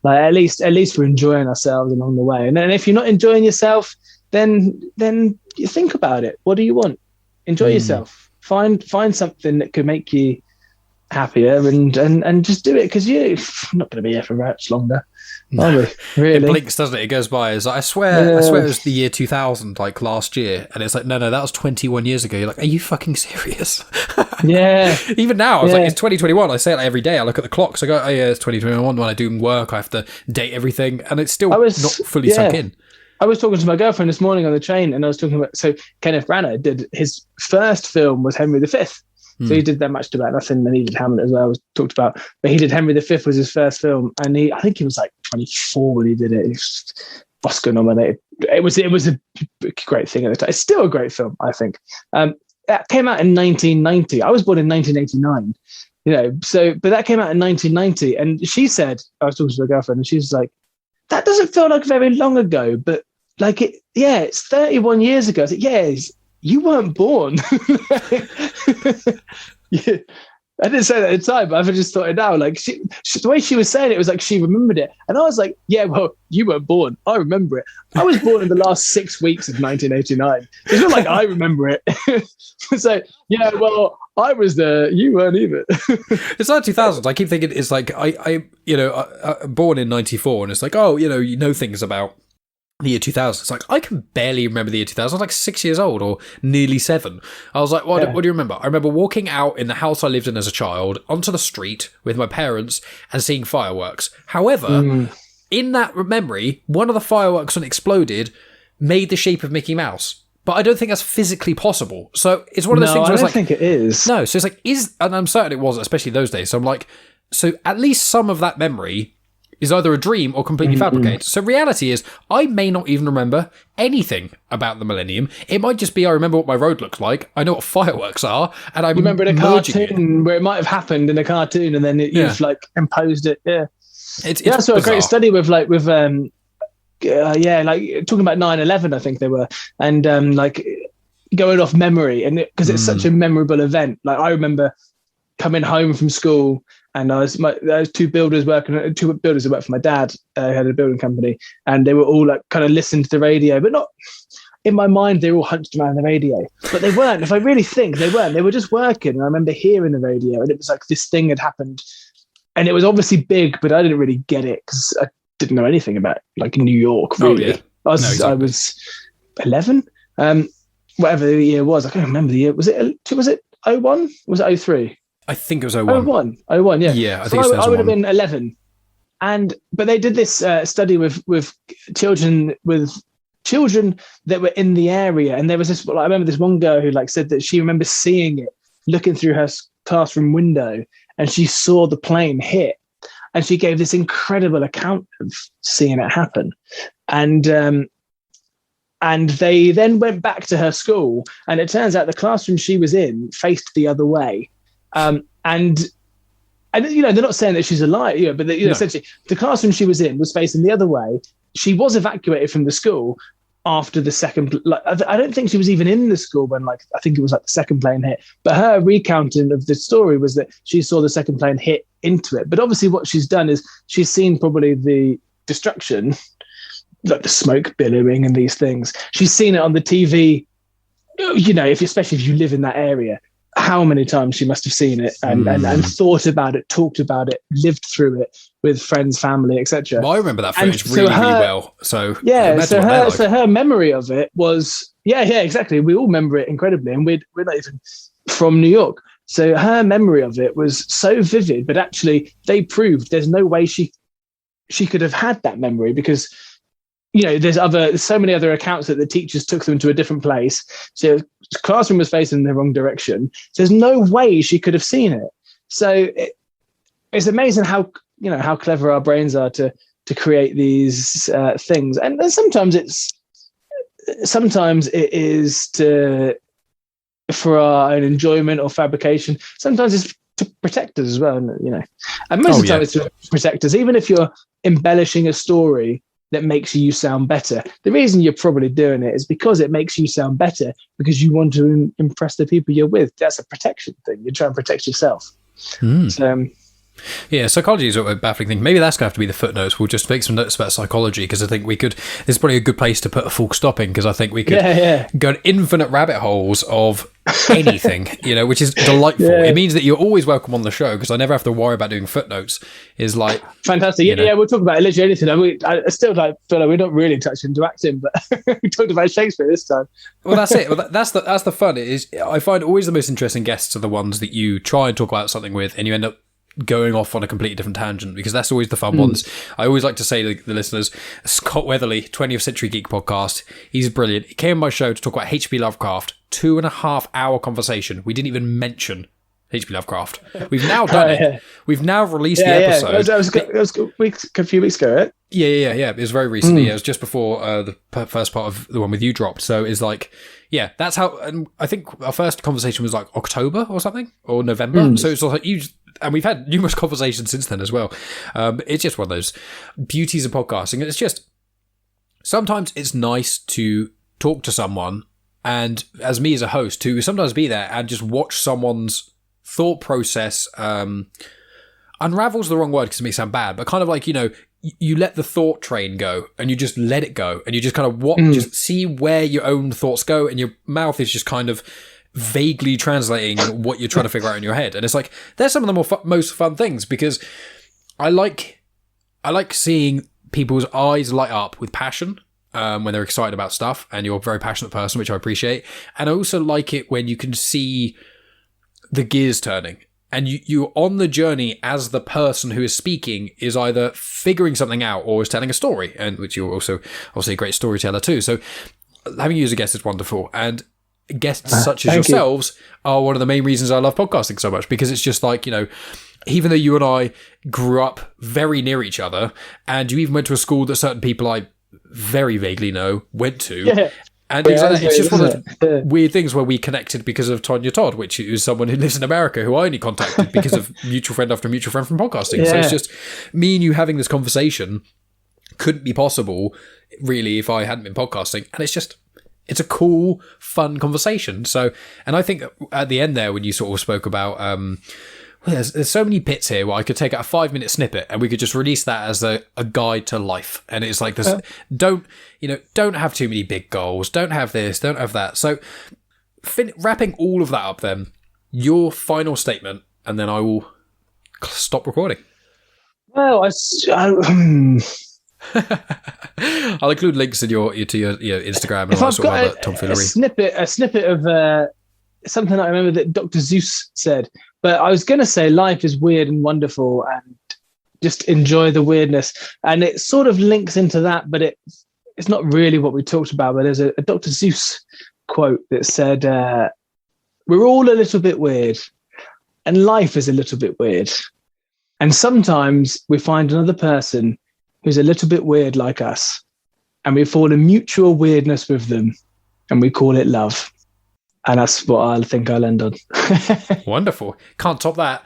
Speaker 3: like at least we're enjoying ourselves along the way. And then if you're not enjoying yourself, then you think about it. What do you want? Enjoy yourself. Find something that could make you happier and just do it, because you're not going to be here for much longer. Are we? Really?
Speaker 2: It blinks, doesn't it? It goes by. It's like, I swear it was the year 2000, like last year. And it's like, no, that was 21 years ago. You're like, are you fucking serious?
Speaker 3: Yeah.
Speaker 2: Even now, I was like, it's 2021. I say it like every day. I look at the clocks. I go, oh yeah, it's 2021. When I do work, I have to date everything. And it's still not fully sunk in.
Speaker 3: I was talking to my girlfriend this morning on the train, and I was talking about, so Kenneth Branagh did, his first film was Henry V. So he did That Much About Nothing, and he did Hamlet as well, was talked about. But he did Henry V was his first film, and I think he was like 24 when he did it. He was Oscar nominated. It was a great thing at the time. It's still a great film, I think. That came out in 1990. I was born in 1989. But that came out in 1990, and she said, I was talking to my girlfriend, and she was like, that doesn't feel like very long ago, but like it's 31 years ago. I said, you weren't born. Yeah. I didn't say that at the time, but I've just thought it now. Like the way she was saying it was like she remembered it. And I was like, yeah, well, you weren't born. I remember it. I was born in the last 6 weeks of 1989. It's not like I remember it. So, yeah, well, I was there. You weren't either.
Speaker 2: It's like 2000s. I keep thinking it's like, I born in 94, and it's like, oh, you know things about the year 2000. It's like, I can barely remember the year 2000. I was like 6 years old or nearly 7. I was like, what do you remember? I remember walking out in the house I lived in as a child onto the street with my parents and seeing fireworks. However, in that memory, one of the fireworks when it exploded made the shape of Mickey Mouse. But I don't think that's physically possible. So it's one of those things where
Speaker 3: I don't think it is.
Speaker 2: No, so it's like, and I'm certain it wasn't, especially those days. So I'm like, so at least some of that memory is either a dream or completely fabricated. So reality is, I may not even remember anything about the millennium. It might just be I remember what my road looks like, I know what fireworks are, and I remember
Speaker 3: in a cartoon where it might have happened in a cartoon, and then you've like imposed it. Yeah, it's so a great study with talking about 9/11. I think they were, and going off memory, and because it's such a memorable event. Like I remember coming home from school, and there was two builders who worked for my dad. Had a building company, and they were all like kind of listening to the radio, but not in my mind. They were all hunched around the radio, but they weren't. If I really think, they weren't. They were just working. And I remember hearing the radio, and it was like this thing had happened, and it was obviously big, but I didn't really get it because I didn't know anything about like New York. Really, I was 11. Whatever the year was, I can't remember the year. Was it 01? Was it 03?
Speaker 2: I think it was 01.
Speaker 3: 01, yeah.
Speaker 2: Yeah, I think so.
Speaker 3: I would have been 11. But they did this study with children that were in the area, and there was this. Like, I remember this one girl who like said that she remembers seeing it, looking through her classroom window, and she saw the plane hit, and she gave this incredible account of seeing it happen, and they then went back to her school, and it turns out the classroom she was in faced the other way. And they're not saying that she's a liar, but essentially the classroom she was in was facing the other way. She was evacuated from the school after the second. I don't think she was even in the school when I think it was like the second plane hit. But her recounting of the story was that she saw the second plane hit into it. But obviously, what she's done is she's seen probably the destruction, like the smoke billowing and these things. She's seen it on the TV. Especially if you live in that area. How many times she must have seen it and thought about it, talked about it, lived through it with friends, family, etc.
Speaker 2: Well, I remember that footage really well. So
Speaker 3: so her memory of it was exactly. We all remember it incredibly, and we're not even from New York, so her memory of it was so vivid. But actually, they proved there's no way she could have had that memory because. There's so many other accounts that the teachers took them to a different place. So the classroom was facing in the wrong direction. So there's no way she could have seen it. So it's amazing how clever our brains are to create these things. And sometimes it is for our own enjoyment or fabrication. Sometimes it's to protect us as well, and most of the time it's to protect us. Even if you're embellishing a story that makes you sound better. The reason you're probably doing it is because it makes you sound better because you want to impress the people you're with. That's a protection thing. You're trying to protect yourself. So,
Speaker 2: psychology is a baffling thing. Maybe that's going to have to be the footnotes. We'll just make some notes about psychology because I think we could. This is probably a good place to put a full stop in because I think we could go in infinite rabbit holes of anything, which is delightful. Yeah. It means that you're always welcome on the show because I never have to worry about doing footnotes. Is like
Speaker 3: fantastic. We'll talk about literally anything. I still feel like we're not really touched into acting, but we talked about Shakespeare this time.
Speaker 2: Well, that's it. Well, that's the fun. It is. I find always the most interesting guests are the ones that you try and talk about something with, and you end up going off on a completely different tangent because that's always the fun ones. I always like to say to the listeners, Scott Weatherly, 20th Century Geek podcast, he's brilliant. He came on my show to talk about H.P. Lovecraft, 2.5 hour conversation. We didn't even mention H.P. Lovecraft. We've now done it. Yeah. We've now released the episode.
Speaker 3: It was a few weeks ago, right?
Speaker 2: Yeah. It was very recently. It was just before the first part of the one with you dropped. So it's like, that's how. And I think our first conversation was like October or something, or November. So it's like and we've had numerous conversations since then as well. It's just one of those beauties of podcasting. It's just sometimes it's nice to talk to someone, and as me as a host, to sometimes be there and just watch someone's thought process. Unravel's the wrong word because it makes it sound bad, but kind of like, you let the thought train go and you just let it go and you just kind of just see where your own thoughts go, and your mouth is just kind of vaguely translating what you're trying to figure out in your head. And it's like, they're some of the most fun things because I like seeing people's eyes light up with passion when they're excited about stuff, and you're a very passionate person, which I appreciate. And I also like it when you can see the gears turning and you're on the journey as the person who is speaking is either figuring something out or is telling a story, and which you're also obviously a great storyteller too. So having you as a guest is wonderful, and guests such as yourselves are one of the main reasons I love podcasting so much, because it's just like, even though you and I grew up very near each other, and you even went to a school that certain people I very vaguely know went to, and things like that. It's just one of those weird things where we connected because of Tonya Todd, which is someone who lives in America who I only contacted because of mutual friend after mutual friend from podcasting. So it's just me and you having this conversation couldn't be possible really if I hadn't been podcasting, and it's just it's a cool, fun conversation. So, and I think at the end there, when you sort of spoke about, there's so many bits here where I could take out a 5-minute snippet and we could just release that as a guide to life. And it's like this, don't have too many big goals. Don't have this, don't have that. So wrapping all of that up then, your final statement, and then I will stop recording.
Speaker 3: Well,
Speaker 2: I'll include links in your Instagram and
Speaker 3: if
Speaker 2: all that
Speaker 3: I've
Speaker 2: sort of
Speaker 3: got
Speaker 2: other tomfoolery.
Speaker 3: a snippet of something I remember that Dr. Seuss said, but I was going to say life is weird and wonderful and just enjoy the weirdness. And it sort of links into that, but it's not really what we talked about. But there's a Dr. Seuss quote that said, we're all a little bit weird and life is a little bit weird. And sometimes we find another person who's a little bit weird like us, and we fall in mutual weirdness with them, and we call it love. And that's what I think I'll end on.
Speaker 2: Wonderful. Can't top that.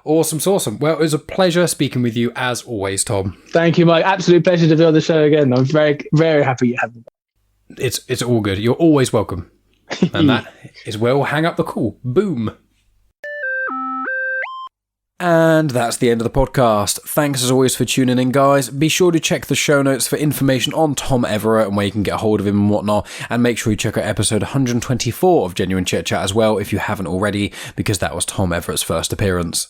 Speaker 2: Awesome. Well, it was a pleasure speaking with you as always, Tom.
Speaker 3: Thank you, Mike. Absolute pleasure to be on the show again. I'm very, very happy you have me.
Speaker 2: It's all good. You're always welcome. And that is where we'll hang up the call. Boom. And that's the end of the podcast. Thanks as always for tuning in, guys. Be sure to check the show notes for information on Tom Everatt and where you can get a hold of him and whatnot. And make sure you check out episode 124 of Genuine Chit-Chat as well if you haven't already, because that was Tom Everatt's first appearance.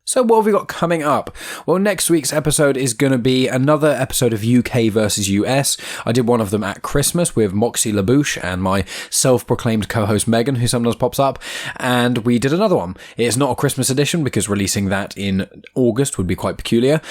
Speaker 2: So what have we got coming up? Well, next week's episode is going to be another episode of UK versus US. I did one of them at Christmas with Moxie LaBouche and my self-proclaimed co-host Megan, who sometimes pops up, and we did another one. It's not a Christmas edition because releasing that in August would be quite peculiar.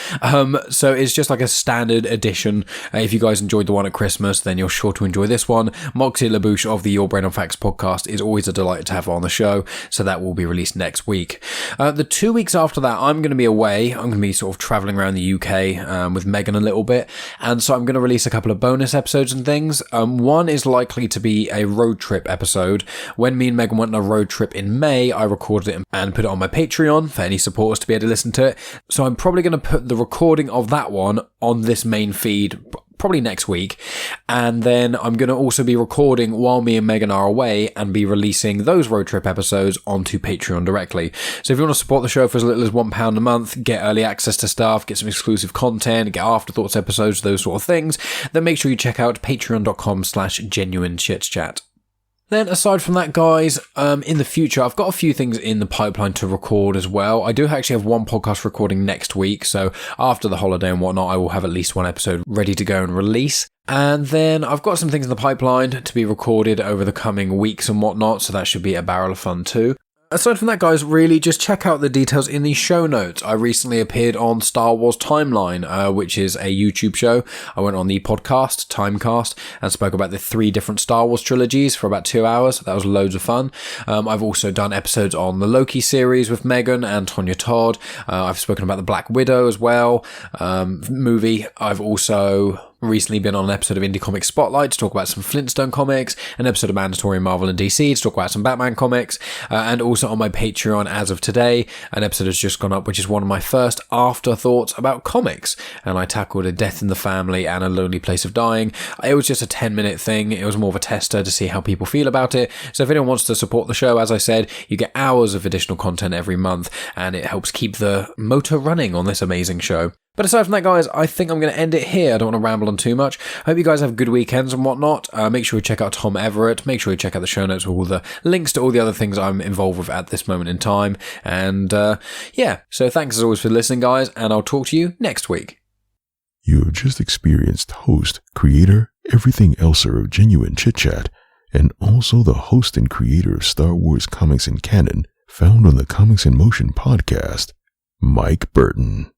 Speaker 2: So it's just like a standard edition. If you guys enjoyed the one at Christmas, then you're sure to enjoy this one. Moxie LaBouche of the Your Brain on Facts podcast is always a delight to have on the show, so that will be released next week. The 2 weeks after that, I'm going to be away. I'm going to be sort of traveling around the UK with Megan a little bit, and so I'm going to release a couple of bonus episodes and things. One is likely to be a road trip episode. When me and Megan went on a road trip in May, I recorded it and put it on my Patreon for any supporters to be able to listen to it. So I'm probably going to put the recording of that one on this main feed probably next week, and then I'm going to also be recording while me and Megan are away and be releasing those road trip episodes onto Patreon directly. So if you want to support the show for as little as £1 a month, get early access to stuff, get some exclusive content, get afterthoughts episodes, those sort of things, then make sure you check out patreon.com/genuinechitchat. Then aside from that, guys, in the future, I've got a few things in the pipeline to record as well. I do actually have one podcast recording next week, so after the holiday and whatnot, I will have at least one episode ready to go and release. And then I've got some things in the pipeline to be recorded over the coming weeks and whatnot, so that should be a barrel of fun too. Aside from that, guys, really just check out the details in the show notes. I recently appeared on Star Wars Timeline, which is a YouTube show. I went on the podcast, Timecast, and spoke about the 3 different Star Wars trilogies for about 2 hours. That was loads of fun. I've also done episodes on the Loki series with Megan and Tonya Todd. I've spoken about the Black Widow as well, movie. I've also recently been on an episode of Indie Comic Spotlight to talk about some Flintstone comics, an episode of Mandatory Marvel and DC to talk about some Batman comics, and also on my Patreon as of today, an episode has just gone up, which is one of my first afterthoughts about comics, and I tackled a death in the family and a lonely place of dying. It was just a 10-minute thing. It was more of a tester to see how people feel about it. So if anyone wants to support the show, as I said, you get hours of additional content every month, and it helps keep the motor running on this amazing show. But aside from that, guys, I think I'm going to end it here. I don't want to ramble on too much. I hope you guys have good weekends and whatnot. Make sure you check out Tom Everatt. Make sure you check out the show notes with all the links to all the other things I'm involved with at this moment in time. And yeah, so thanks as always for listening, guys, and I'll talk to you next week.
Speaker 1: You have just experienced host, creator, everything elser of Genuine Chit-Chat, and also the host and creator of Star Wars comics and canon, found on the Comics in Motion podcast, Mike Burton.